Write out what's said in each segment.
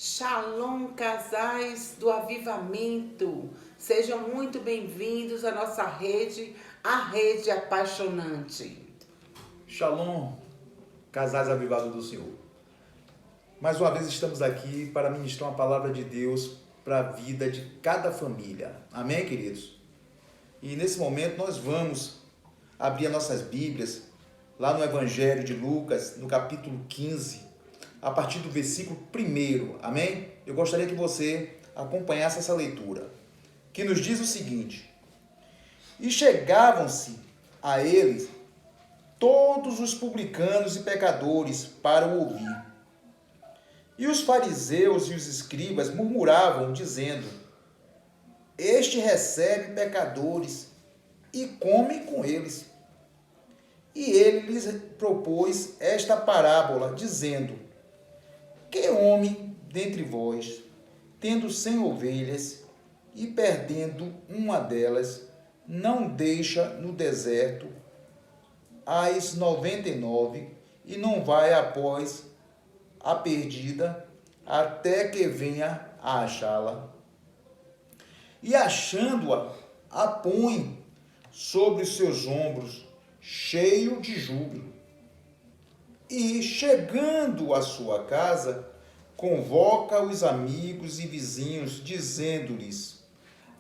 Shalom, casais do avivamento. Sejam muito bem-vindos à nossa rede, a Rede Apaixonante. Shalom, casais avivados do Senhor. Mais uma vez estamos aqui para ministrar uma palavra de Deus para a vida de cada família. Amém, queridos? E nesse momento nós vamos abrir as nossas Bíblias lá no Evangelho de Lucas, no capítulo 15, a partir do versículo 1. Amém? Eu gostaria que você acompanhasse essa leitura, que nos diz o seguinte: E chegavam-se a eles todos os publicanos e pecadores para o ouvir. E os fariseus e os escribas murmuravam, dizendo: Este recebe pecadores e come com eles. E ele lhes propôs esta parábola, dizendo: Que homem dentre vós, tendo 100 ovelhas e perdendo uma delas, não deixa no deserto as 99 e não vai após a perdida até que venha a achá-la? E achando-a, a põe sobre os seus ombros, cheio de júbilo. E, chegando à sua casa, convoca os amigos e vizinhos, dizendo-lhes: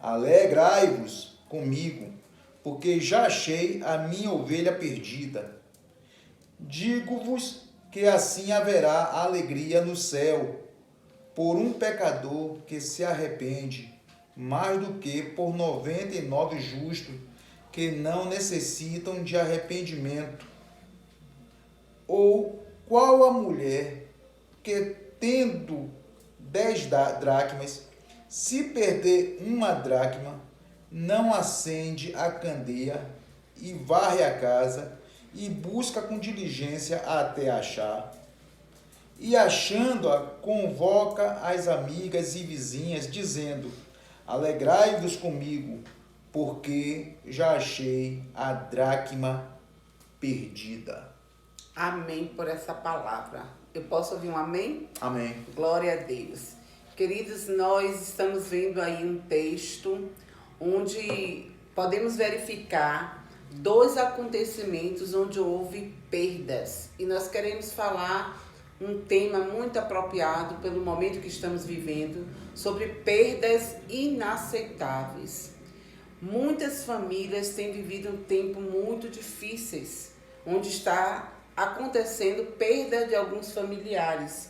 Alegrai-vos comigo, porque já achei a minha ovelha perdida. Digo-vos que assim haverá alegria no céu por um pecador que se arrepende, mais do que por 99 justos que não necessitam de arrependimento. Ou qual a mulher que, tendo 10 dracmas, se perder uma dracma, não acende a candeia e varre a casa e busca com diligência até achar? E achando-a, convoca as amigas e vizinhas, dizendo: Alegrai-vos comigo, porque já achei a dracma perdida. Amém por essa palavra. Eu posso ouvir um amém? Amém. Glória a Deus. Queridos, nós estamos vendo aí um texto onde podemos verificar dois acontecimentos onde houve perdas. E nós queremos falar um tema muito apropriado pelo momento que estamos vivendo, sobre perdas inaceitáveis. Muitas famílias têm vivido um tempo muito difíceis, onde está acontecendo perda de alguns familiares.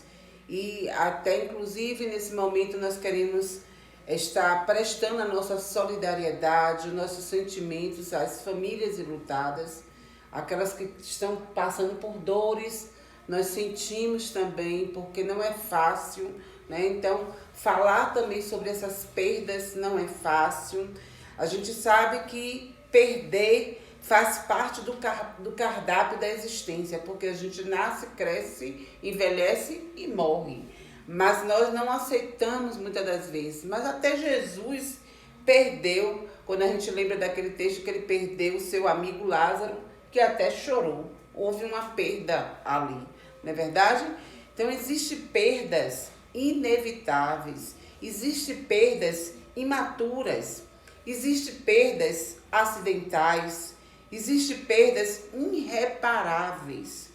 E até inclusive nesse momento nós queremos estar prestando a nossa solidariedade, os nossos sentimentos às famílias enlutadas, aquelas que estão passando por dores. Nós sentimos também, porque não é fácil, né? Então, falar também sobre essas perdas não é fácil. A gente sabe que perder faz parte do cardápio da existência, porque a gente nasce, cresce, envelhece e morre. Mas nós não aceitamos muitas das vezes. Mas até Jesus perdeu, quando a gente lembra daquele texto que ele perdeu o seu amigo Lázaro, que até chorou. Houve uma perda ali, não é verdade? Então, existem perdas inevitáveis, existem perdas imaturas, existem perdas acidentais, existem perdas irreparáveis,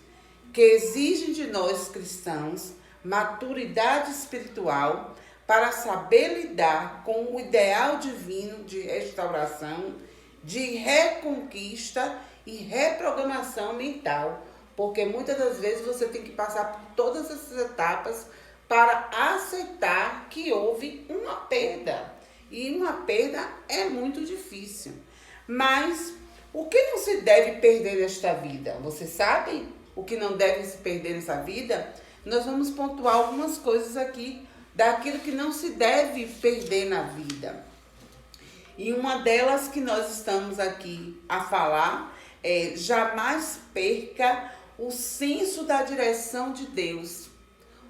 que exigem de nós cristãos maturidade espiritual para saber lidar com o ideal divino de restauração, de reconquista e reprogramação mental, porque muitas das vezes você tem que passar por todas essas etapas para aceitar que houve uma perda. E uma perda é muito difícil. Mas o que não se deve perder nesta vida? Você sabe o que não deve se perder nessa vida? Nós vamos pontuar algumas coisas aqui daquilo que não se deve perder na vida. E uma delas que nós estamos aqui a falar é: jamais perca o senso da direção de Deus.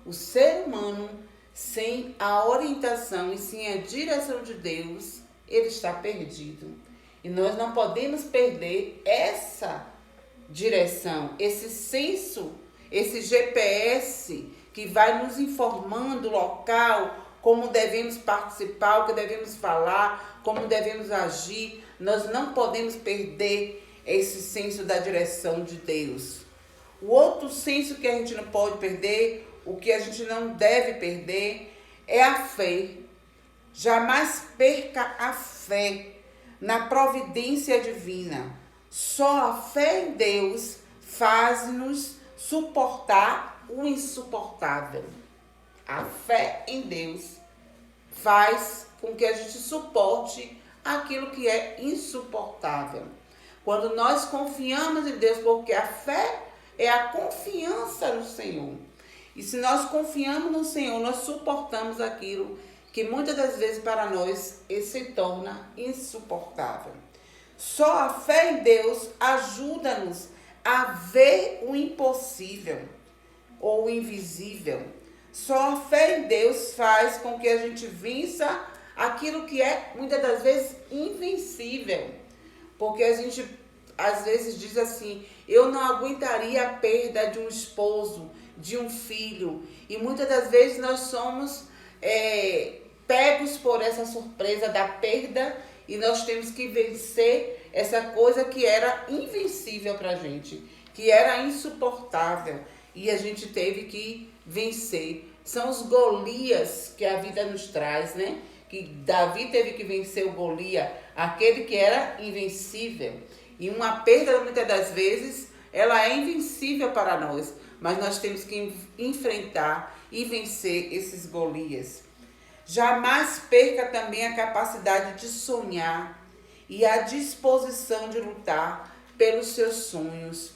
O ser humano, sem a orientação e sem a direção de Deus, ele está perdido. E nós não podemos perder essa direção, esse senso, esse GPS que que vai nos informando o local, como devemos participar, o que devemos falar, como devemos agir. Nós não podemos perder esse senso da direção de Deus. O outro senso que a gente não pode perder, o que a gente não deve perder, é a fé. Jamais perca a fé na providência divina. Só a fé em Deus faz-nos suportar o insuportável. A fé em Deus faz com que a gente suporte aquilo que é insuportável. Quando nós confiamos em Deus, porque a fé é a confiança no Senhor. E se nós confiamos no Senhor, nós suportamos aquilo que muitas das vezes para nós se torna insuportável. Só a fé em Deus ajuda-nos a ver o impossível ou o invisível. Só a fé em Deus faz com que a gente vença aquilo que é muitas das vezes invencível. Porque a gente às vezes diz assim: eu não aguentaria a perda de um esposo, de um filho. E muitas das vezes nós somos pegos por essa surpresa da perda e nós temos que vencer essa coisa que era invencível para a gente, que era insuportável, e a gente teve que vencer. São os Golias que a vida nos traz, né? Que Davi teve que vencer o Golias, aquele que era invencível. E uma perda, muitas das vezes, ela é invencível para nós, mas nós temos que enfrentar e vencer esses Golias. Jamais perca também a capacidade de sonhar e a disposição de lutar pelos seus sonhos.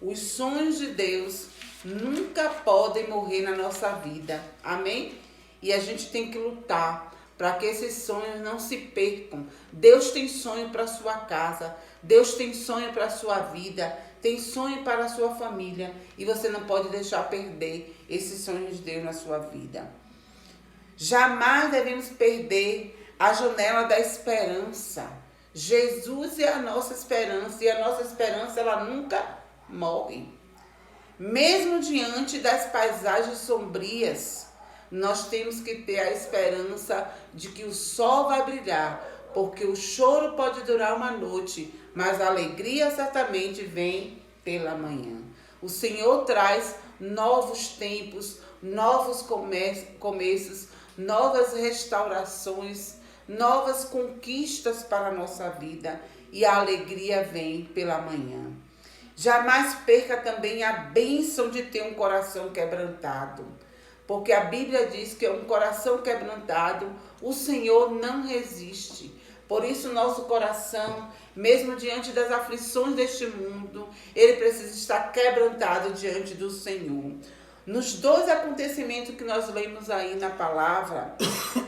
Os sonhos de Deus nunca podem morrer na nossa vida. Amém? E a gente tem que lutar para que esses sonhos não se percam. Deus tem sonho para a sua casa. Deus tem sonho para a sua vida. Tem sonho para a sua família. E você não pode deixar perder esses sonhos de Deus na sua vida. Jamais devemos perder a janela da esperança. Jesus é a nossa esperança, e a nossa esperança ela nunca morre. Mesmo diante das paisagens sombrias, nós temos que ter a esperança de que o sol vai brilhar, porque o choro pode durar uma noite, mas a alegria certamente vem pela manhã. O Senhor traz novos tempos, novos começos, novas restaurações, novas conquistas para a nossa vida, e a alegria vem pela manhã. Jamais perca também a bênção de ter um coração quebrantado, porque a Bíblia diz que um coração quebrantado, o Senhor não resiste. Por isso nosso coração, mesmo diante das aflições deste mundo, ele precisa estar quebrantado diante do Senhor. Nos 2 acontecimentos que nós lemos aí na palavra,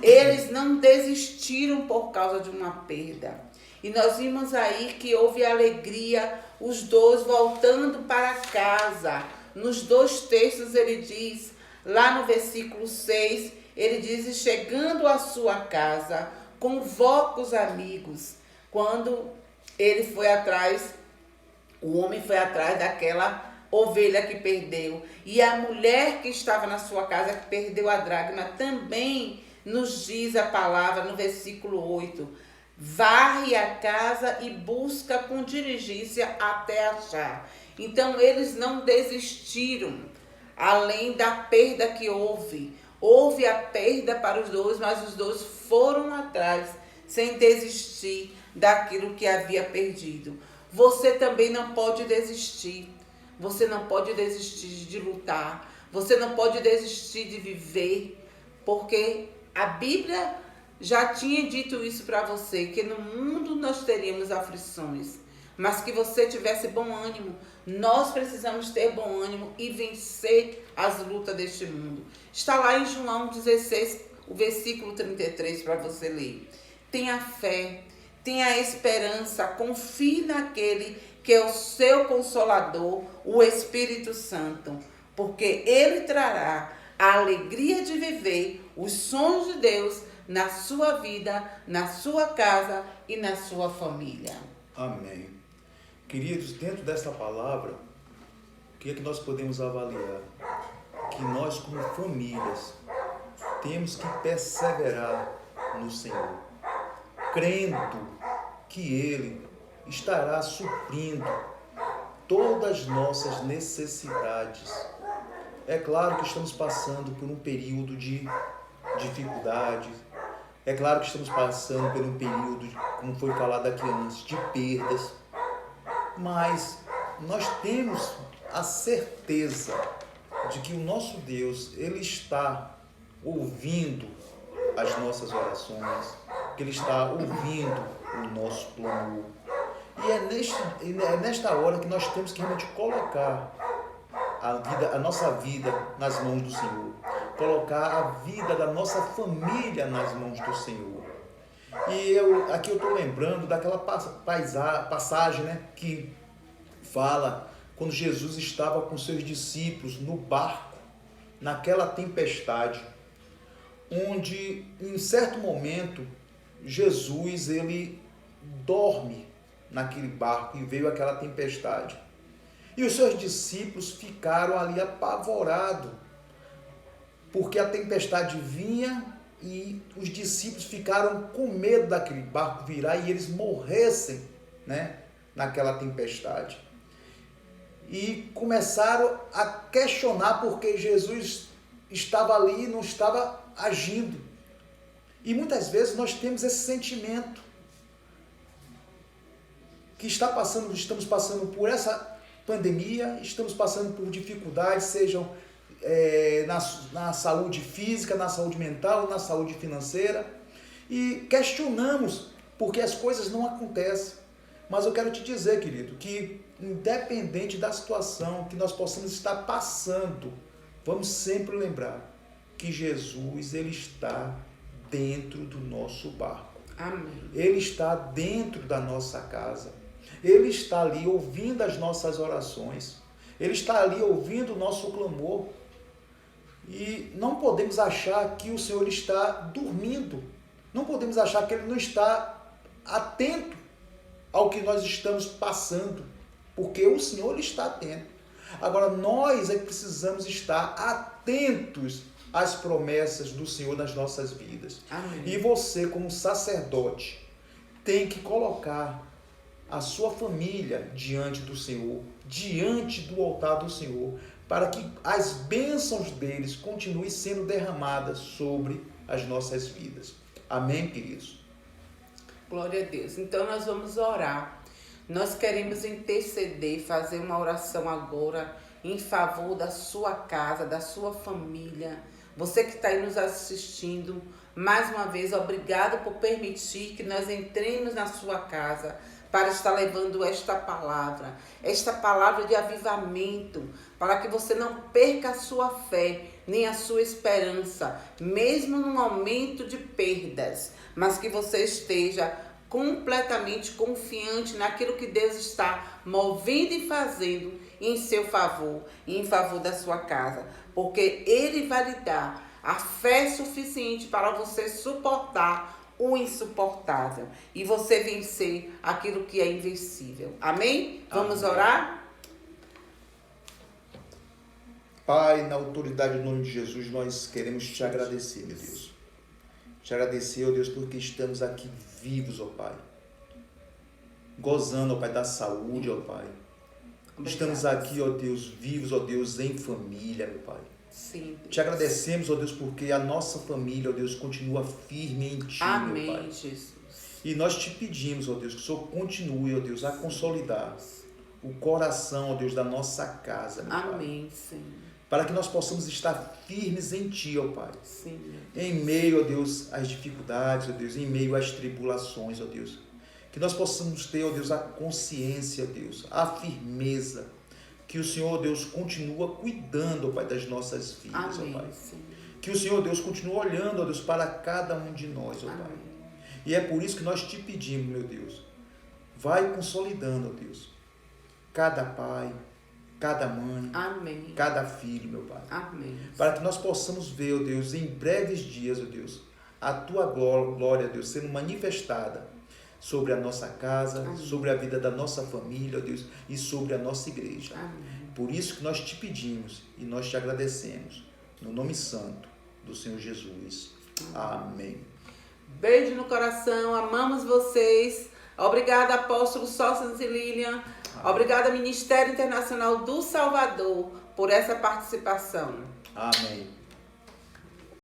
eles não desistiram por causa de uma perda. E nós vimos aí que houve alegria, os 2 voltando para casa. Nos 2 textos ele diz, lá no versículo 6, ele diz: e chegando à sua casa, convoca os amigos. Quando ele foi atrás, o homem foi atrás daquela ovelha que perdeu. E a mulher que estava na sua casa, que perdeu a dracma, também nos diz a palavra no versículo 8. Varre a casa e busca com diligência até achar. Então eles não desistiram, além da perda que houve. Houve a perda para os 2, mas os 2 foram atrás, sem desistir daquilo que havia perdido. Você também não pode desistir. Você não pode desistir de lutar. Você não pode desistir de viver, porque a Bíblia já tinha dito isso para você, que no mundo nós teríamos aflições, mas que você tivesse bom ânimo. Nós precisamos ter bom ânimo e vencer as lutas deste mundo. Está lá em João 16, o versículo 33, para você ler. Tenha fé, tenha esperança, confie naquele que é o seu Consolador, o Espírito Santo, porque ele trará a alegria de viver os sonhos de Deus na sua vida, na sua casa e na sua família. Amém. Queridos, dentro desta palavra, o que é que nós podemos avaliar? que nós, como famílias, temos que perseverar no Senhor, crendo que Ele estará suprindo todas as nossas necessidades. É claro que estamos passando por um período de dificuldade, é claro que estamos passando por um período, como foi falado aqui antes, de perdas, mas nós temos a certeza de que o nosso Deus, Ele está ouvindo as nossas orações, que Ele está ouvindo o nosso clamor. E é nesta hora que nós temos que realmente colocar a nossa vida nas mãos do Senhor, colocar a vida da nossa família nas mãos do Senhor. E aqui eu estou lembrando daquela passagem, né, que fala quando Jesus estava com seus discípulos no barco, naquela tempestade, onde em certo momento Jesus ele dorme naquele barco e veio aquela tempestade. E os seus discípulos ficaram ali apavorados, porque a tempestade vinha e os discípulos ficaram com medo daquele barco virar e eles morressem, né, naquela tempestade. E começaram a questionar porque Jesus estava ali e não estava agindo. E muitas vezes nós temos esse sentimento que estamos passando por essa pandemia, estamos passando por dificuldades, sejam na saúde física, na saúde mental, na saúde financeira, e questionamos porque as coisas não acontecem. Mas eu quero te dizer, querido, que independente da situação que nós possamos estar passando, vamos sempre lembrar que Jesus, Ele está dentro do nosso barco. Amém. Ele está dentro da nossa casa. Ele está ali ouvindo as nossas orações. Ele está ali ouvindo o nosso clamor. E não podemos achar que o Senhor está dormindo. Não podemos achar que Ele não está atento ao que nós estamos passando. Porque o Senhor está atento. Agora, nós é que precisamos estar atentos às promessas do Senhor nas nossas vidas. Amém. E você, como sacerdote, tem que colocar a sua família diante do Senhor, diante do altar do Senhor, para que as bênçãos deles continuem sendo derramadas sobre as nossas vidas. Amém, queridos? Glória a Deus. Então nós vamos orar. Nós queremos interceder, fazer uma oração agora em favor da sua casa, da sua família. Você que está aí nos assistindo, mais uma vez, obrigado por permitir que nós entremos na sua casa para estar levando esta palavra de avivamento, para que você não perca a sua fé, nem a sua esperança, mesmo no momento de perdas, mas que você esteja completamente confiante naquilo que Deus está movendo e fazendo em seu favor e em favor da sua casa, porque Ele vai lhe dar a fé suficiente para você suportar o insuportável e você vencer aquilo que é invencível. Amém? Vamos orar? Pai, na autoridade do nome de Jesus, nós queremos te agradecer, meu Deus. Te agradecer, ó Deus, porque estamos aqui vivos, ó Pai. Gozando, ó Pai, da saúde, ó Pai. Estamos aqui, ó Deus, vivos, ó Deus, em família, meu Pai. Sim, Deus. Te agradecemos, ó Deus, porque a nossa família, ó Deus, continua firme em Ti, Amém, meu Pai. Jesus. E nós te pedimos, ó Deus, que o Senhor continue, ó Deus, a consolidar o coração, ó Deus, da nossa casa, meu Pai. Amém, Senhor. Para que nós possamos estar firmes em Ti, ó Pai. Sim, meu Deus. Em meio, ó Deus, às dificuldades, ó Deus, em meio às tribulações, ó Deus. Que nós possamos ter, ó Deus, a consciência, ó Deus, a firmeza, que o Senhor, ó Deus, continua cuidando, ó Pai, das nossas vidas, Amém, ó Pai. Senhor. Que o Senhor, ó Deus, continua olhando, ó Deus, para cada um de nós, ó Pai. Amém. E é por isso que nós te pedimos, meu Deus, vai consolidando, ó Deus, cada pai, cada mãe, Amém. cada filho, meu Pai. Amém. Para que nós possamos ver, ó Deus, em breves dias, ó Deus, a Tua glória, ó Deus, sendo manifestada sobre a nossa casa, Amém. sobre a vida da nossa família, ó Deus, e sobre a nossa igreja. Amém. Por isso que nós te pedimos e nós te agradecemos. No nome santo do Senhor Jesus. Amém. Beijo no coração, amamos vocês. Obrigada, apóstolo Sóstenes e Lilian. Obrigada, Ministério Internacional do Salvador, por essa participação. Amém.